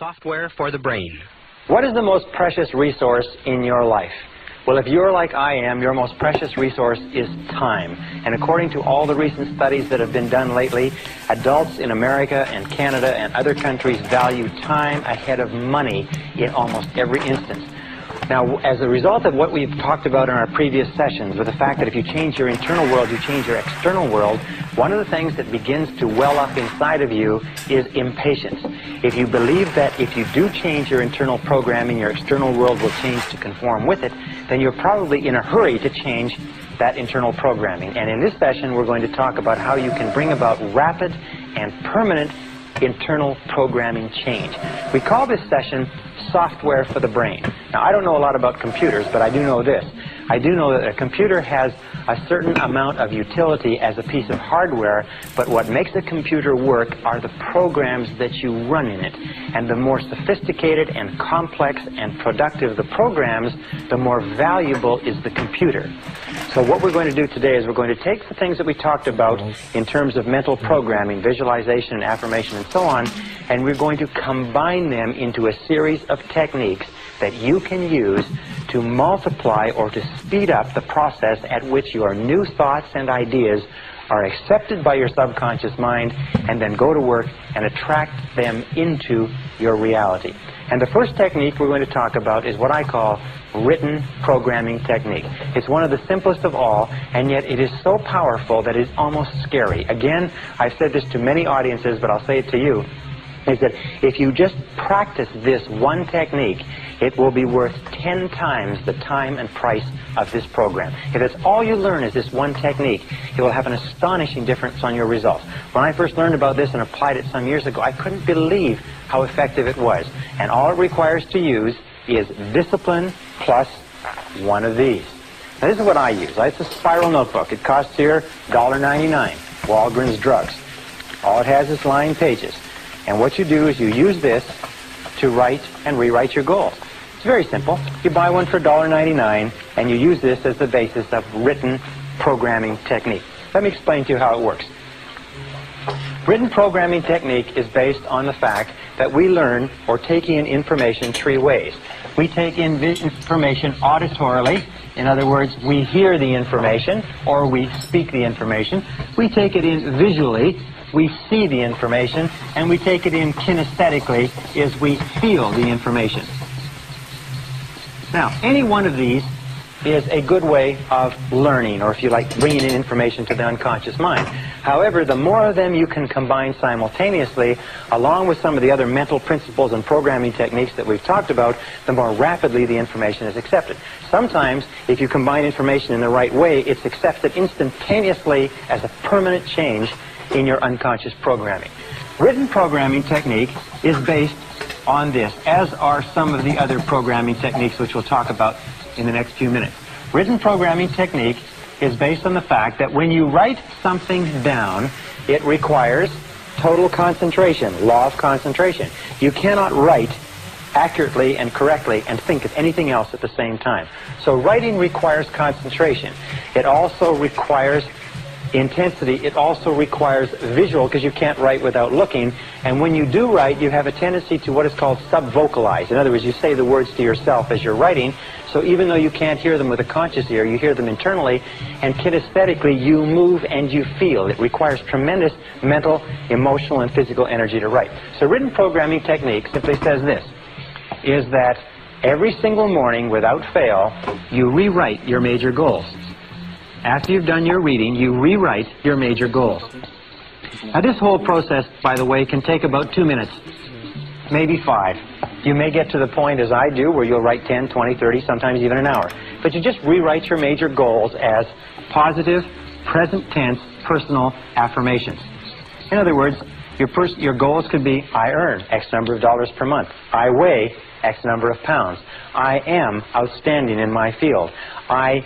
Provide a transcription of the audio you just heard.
Software for the brain. What is the most precious resource in your life? Well, if you're like I am, your most precious resource is time. And according to all the recent studies that have been done lately, adults in America and Canada and other countries value time ahead of money in almost every instance. Now, as a result of what we've talked about in our previous sessions, with the fact that if you change your internal world, you change your external world, one of the things that begins to well up inside of you is impatience. If you believe that if you do change your internal programming, your external world will change to conform with it, then you're probably in a hurry to change that internal programming. And in this session, we're going to talk about how you can bring about rapid and permanent internal programming change. We call this session software for the brain. Now, I don't know a lot about computers, but I do know this. I do know that a computer has a certain amount of utility as a piece of hardware, but what makes a computer work are the programs that you run in it. And the more sophisticated and complex and productive the programs, the more valuable is the computer. So what we're going to do today is we're going to take the things that we talked about in terms of mental programming, visualization and affirmation and so on, and we're going to combine them into a series of techniques that you can use to multiply or to speed up the process at which your new thoughts and ideas are accepted by your subconscious mind and then go to work and attract them into your reality. And the first technique we're going to talk about is what I call written programming technique. It's one of the simplest of all, and yet it is so powerful that it's almost scary. Again, I've said this to many audiences, but I'll say it to you, is that if you just practice this one technique, it will be worth 10 times the time and price of this program. If it's all you learn is this one technique, it will have an astonishing difference on your results. When I first learned about this and applied it some years ago, I couldn't believe how effective it was. And all it requires to use is discipline plus one of these. Now, this is what I use. It's a spiral notebook. It costs here $1.99, Walgreens Drugs. All it has is lined pages. And what you do is you use this to write and rewrite your goals. It's very simple. You buy one for $1.99, and you use this as the basis of written programming technique. Let me explain to you how it works. Written programming technique is based on the fact that we learn or take in information three ways. We take in information auditorily. In other words, we hear the information or we speak the information. We take it in visually. We see the information, and we take it in kinesthetically as we feel the information. Now, any one of these is a good way of learning, or if you like, bringing in information to the unconscious mind. However, the more of them you can combine simultaneously, along with some of the other mental principles and programming techniques that we've talked about, the more rapidly the information is accepted. Sometimes, if you combine information in the right way, it's accepted instantaneously as a permanent change in your unconscious programming. Written programming technique is based on this, as are some of the other programming techniques which we'll talk about in the next few minutes. Written programming technique is based on the fact that when you write something down, it requires total concentration, law of concentration. You cannot write accurately and correctly and think of anything else at the same time. So writing requires concentration. It also requires intensity. It also requires visual, because you can't write without looking. And when you do write, you have a tendency to what is called sub-vocalize. In other words, you say the words to yourself as you're writing. So even though you can't hear them with a conscious ear, you hear them internally, and kinesthetically you move and you feel. It requires tremendous mental, emotional, and physical energy to write. So written programming technique simply says this, is that every single morning, without fail, you rewrite your major goals. After you've done your reading, you rewrite your major goals. Now, this whole process, by the way, can take about 2 minutes, maybe 5. You may get to the point, as I do, where you'll write 10, 20, 30, sometimes even an hour. But you just rewrite your major goals as positive, present tense, personal affirmations. In other words, your goals could be, I earn X number of dollars per month. I weigh X number of pounds. I am outstanding in my field. I